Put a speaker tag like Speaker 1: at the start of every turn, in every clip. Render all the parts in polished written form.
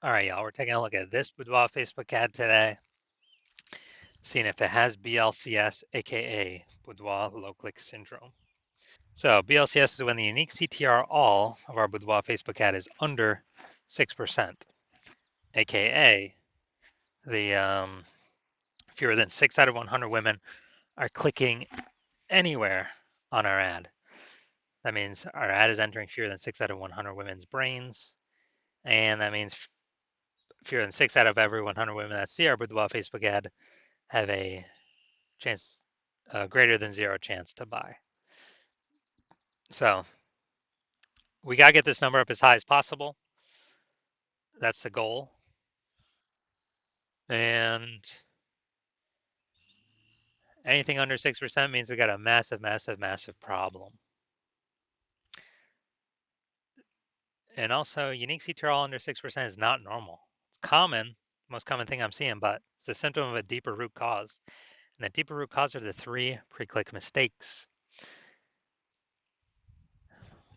Speaker 1: All right, y'all, we're taking a look at this Boudoir Facebook ad today, seeing if it has BLCS, aka Boudoir Low Click Syndrome. So, BLCS is when the unique CTR all of our Boudoir Facebook ad is under 6%, aka the fewer than 6 out of 100 women are clicking anywhere on our ad. That means our ad is entering fewer than 6 out of 100 women's brains, and that means fewer than 6 out of every 100 women that see our Boudoir Facebook ad have a chance, greater than zero chance to buy. So we got to get this number up as high as possible. That's the goal. And anything under 6% means we got a massive, massive, massive problem. And also, unique CTRL under 6% is not normal. It's common, most common thing I'm seeing, but it's a symptom of a deeper root cause. And the deeper root cause are the 3 pre-click mistakes.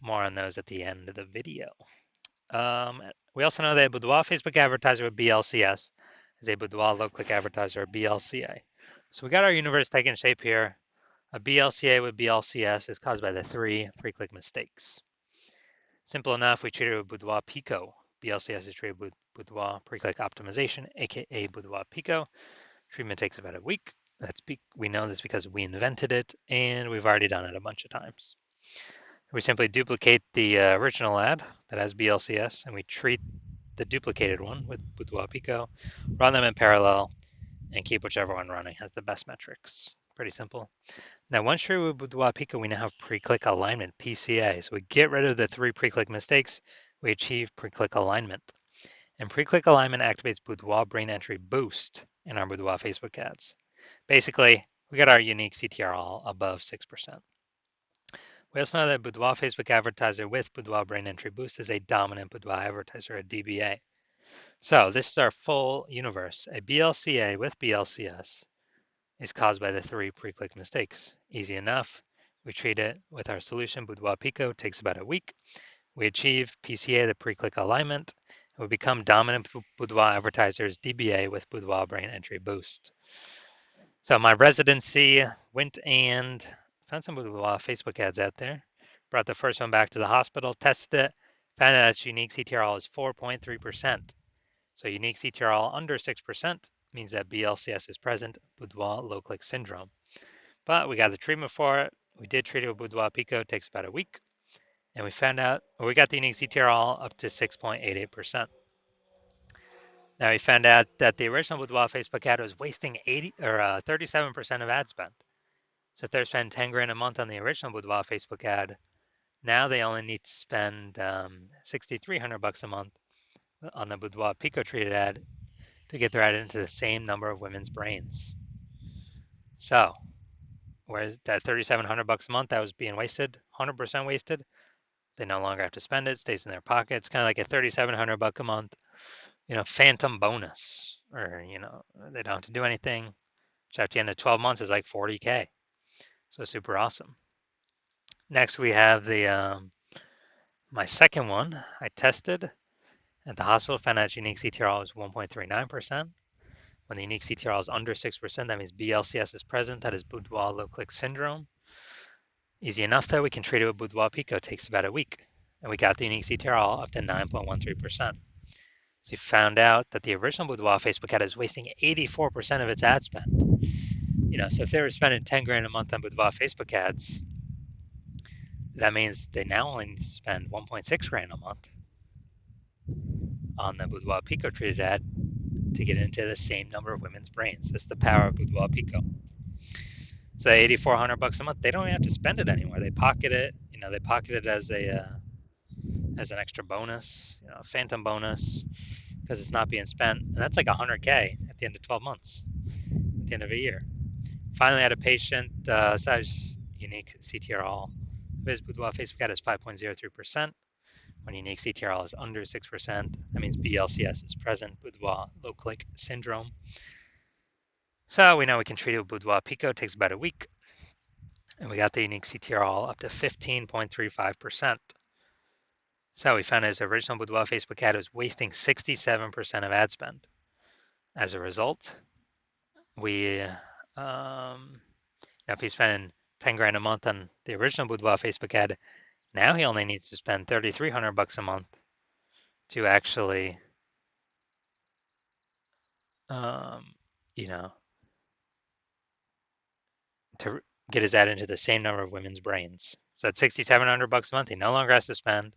Speaker 1: More on those at the end of the video. We also know that a Boudoir Facebook advertiser with BLCS is a Boudoir low click advertiser or BLCA. So we got our universe taking shape here. A BLCA with BLCS is caused by the 3 pre-click mistakes. Simple enough, we treat it with Boudoir Pico. BLCS is treated with Boudoir pre-click optimization, aka Boudoir Pico. Treatment takes about a week. We know this because we invented it and we've already done it a bunch of times. We simply duplicate the original ad that has BLCS and we treat the duplicated one with Boudoir Pico, run them in parallel, and keep whichever one running has the best metrics. Pretty simple. Now, once you're with Boudoir Pico, we now have pre-click alignment, PCA. So we get rid of the 3 pre-click mistakes, we achieve pre-click alignment. And pre-click alignment activates Boudoir brain entry boost in our Boudoir Facebook ads. Basically, we got our unique CTR all above 6%. We also know that Boudoir Facebook advertiser with Boudoir brain entry boost is a dominant Boudoir advertiser, a DBA. So this is our full universe. A BLCA with BLCS is caused by the 3 pre-click mistakes. Easy enough. We treat it with our solution, Boudoir Pico, takes about a week. We achieve PCA, the pre-click alignment, and we become dominant Boudoir advertisers, DBA with Boudoir brain entry boost. So my residency went and found some Boudoir Facebook ads out there. Brought the first one back to the hospital, tested it, found out its unique CTRL is 4.3%. So unique CTRL under 6% means that BLCS is present, Boudoir low click syndrome. But we got the treatment for it. We did treat it with Boudoir Pico, it takes about a week. And we found out, we got the unique CTRL up to 6.88%. Now we found out that the original Boudoir Facebook ad was wasting 37% of ad spend. So if they're spending 10 grand a month on the original Boudoir Facebook ad, now they only need to spend 6,300 bucks a month on the Boudoir Pico treated ad to get their ad into the same number of women's brains. So, whereas that 3,700 bucks a month that was being wasted, 100% wasted, they no longer have to spend it, stays in their pocket. It's kind of like a 3,700 buck a month, phantom bonus, or they don't have to do anything. Which at the end of 12 months is like 40K. So super awesome. Next we have the my second one I tested at the hospital, found out unique CTRL is 1.39%. When the unique CTRL is under 6%, that means BLCS is present. That is Boudoir low click syndrome. Easy enough though, we can treat it with Boudoir Pico. It takes about a week. And we got the unique CTRL up to 9.13%. So we found out that the original Boudoir Facebook ad is wasting 84% of its ad spend. So if they were spending 10 grand a month on Boudoir Facebook ads, that means they now only need to spend 1.6 grand a month on the Boudoir Pico treated ad to get into the same number of women's brains. That's the power of Boudoir Pico. So 8,400 bucks a month, they don't even have to spend it anymore. They pocket it. They pocket it as as an extra bonus, phantom bonus, because it's not being spent. And that's like 100K at the end of 12 months, at the end of a year. Finally, I had a patient, size unique CTRL. His Boudoir Facebook ad is 5.03%. When unique CTRL is under 6%, that means BLCS is present, Boudoir low click syndrome. So we know we can treat it with Boudoir Pico. It takes about a week. And we got the unique CTRL up to 15.35%. So we found his original Boudoir Facebook ad was wasting 67% of ad spend. As a result, we, if he's spending 10 grand a month on the original Boudoir Facebook ad, now he only needs to spend 3,300 bucks a month to actually, um, you know, to get his ad into the same number of women's brains. So at 6,700 bucks a month, he no longer has to spend,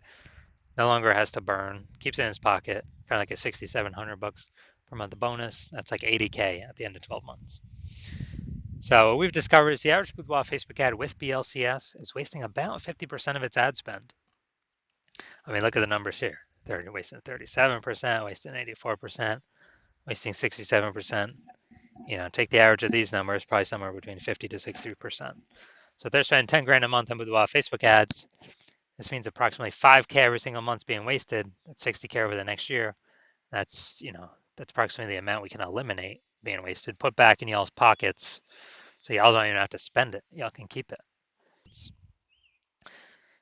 Speaker 1: no longer has to burn, keeps it in his pocket, kind of like a 6,700 bucks per month bonus. That's like 80K at the end of 12 months. So what we've discovered is the average Boudoir Facebook ad with BLCS is wasting about 50% of its ad spend. I mean, look at the numbers here. They're wasting 37%, wasting 84%, wasting 67%. Take the average of these numbers, probably somewhere between 50 to 60%. So if they're spending 10 grand a month on Boudoir Facebook ads, this means approximately 5K every single month being wasted. That's 60K over the next year. That's approximately the amount we can eliminate being wasted, put back in y'all's pockets, so y'all don't even have to spend it. Y'all can keep it.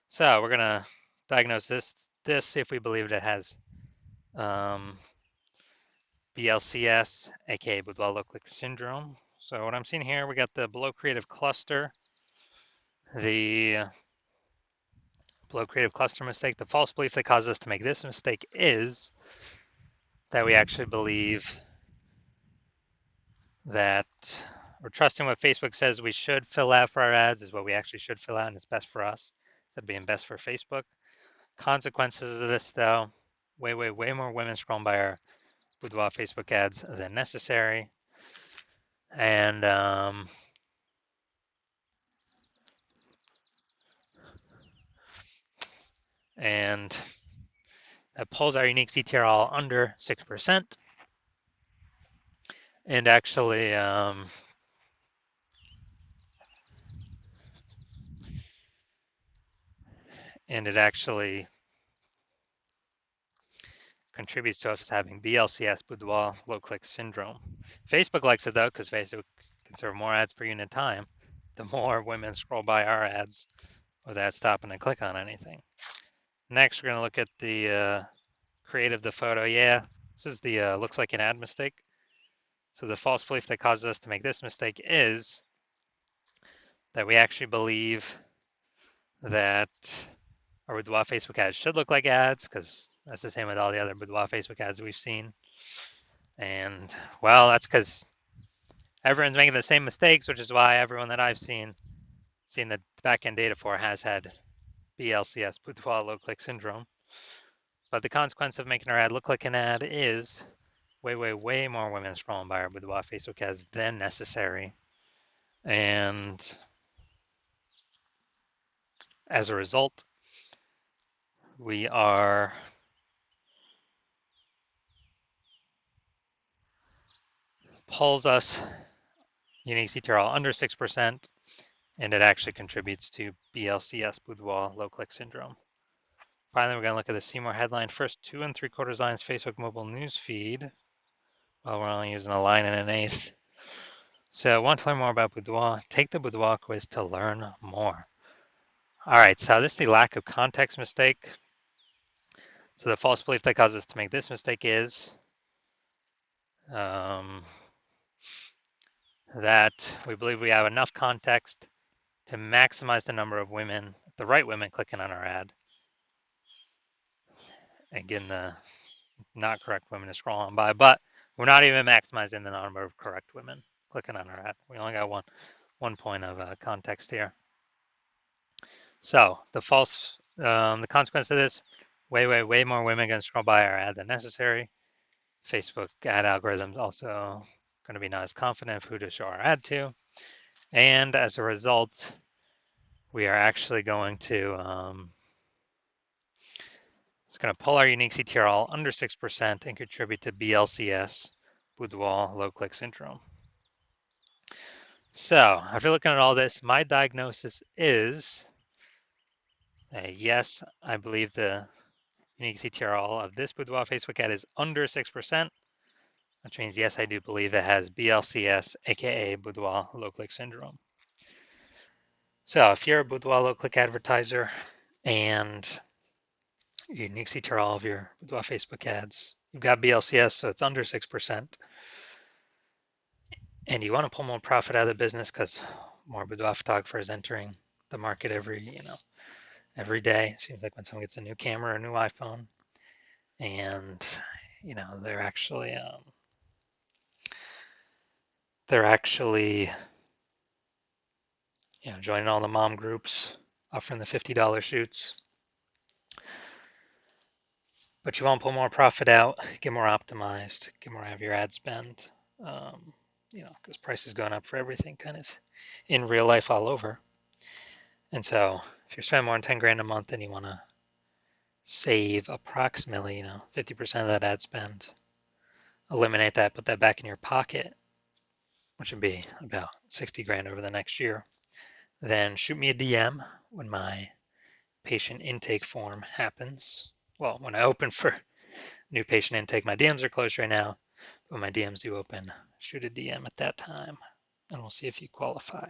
Speaker 1: So we're gonna diagnose this, see if we believe it has BLCS, aka Boudoir low click syndrome. So what I'm seeing here, we got the below creative cluster, the below creative cluster mistake. The false belief that caused us to make this mistake is that we actually believe that we're trusting what Facebook says we should fill out for our ads is what we actually should fill out, and it's best for us instead of being best for Facebook. Consequences of this, though, way more women scrolling by our Boudoir Facebook ads than necessary, and that pulls our unique CTRL under 6%, and actually it actually contributes to us having BLCS, Boudoir low click syndrome. Facebook likes it though, because Facebook can serve more ads per unit time. The more women scroll by our ads without stopping to click on anything. Next, we're going to look at the creative the photo. Yeah, this is the looks like an ad mistake. So the false belief that causes us to make this mistake is that we actually believe that our Boudoir Facebook ads should look like ads, because that's the same with all the other Boudoir Facebook ads we've seen. And well, that's because everyone's making the same mistakes, which is why everyone that I've seen the backend data for has had BLCS, Boudoir low click syndrome. But the consequence of making our ad look like an ad is way more women scrolling by our Boudoir Facebook ads than necessary. And as a result, we are pulls us unique CTRL under 6%, and it actually contributes to BLCS, Boudoir low click syndrome. Finally, we're going to look at the See More headline. First 2 3/4 lines Facebook mobile news feed. Well, we're only using a line and an eighth. So want to learn more about Boudoir? Take the Boudoir quiz to learn more. All right, so this is the lack of context mistake. So the false belief that causes us to make this mistake is that we believe we have enough context to maximize the number of women, the right women, clicking on our ad. Again, the not correct women to scroll on by, but we're not even maximizing the number of correct women clicking on our ad. We only got one point of context here. So the consequence of this, way more women going to scroll by our ad than necessary. Facebook ad algorithms also going to be not as confident of who to show our ad to. And as a result, we are actually going to, it's going to pull our unique CTRL under 6% and contribute to BLCS, Boudoir low click syndrome. So after looking at all this, my diagnosis is yes, I believe the unique CTRL of this Boudoir Facebook ad is under 6%, which means yes, I do believe it has BLCS, aka Boudoir low click syndrome. So if you're a Boudoir low click advertiser and unique see through all of your Boudoir Facebook ads. You've got BLCS, so it's under 6%. And you want to pull more profit out of the business because more boudoir photographers entering the market every day. Seems like when someone gets a new camera or a new iPhone, and they're actually joining all the mom groups, offering the $50 shoots. But you want to pull more profit out, get more optimized, get more out of your ad spend. Because price is going up for everything kind of in real life all over. And so if you're spending more than 10 grand a month and you want to save approximately, 50% of that ad spend, eliminate that, put that back in your pocket, which would be about 60 grand over the next year, then shoot me a DM when my patient intake form happens. Well, when I open for new patient intake, my DMs are closed right now, but when my DMs do open, shoot a DM at that time, and we'll see if you qualify.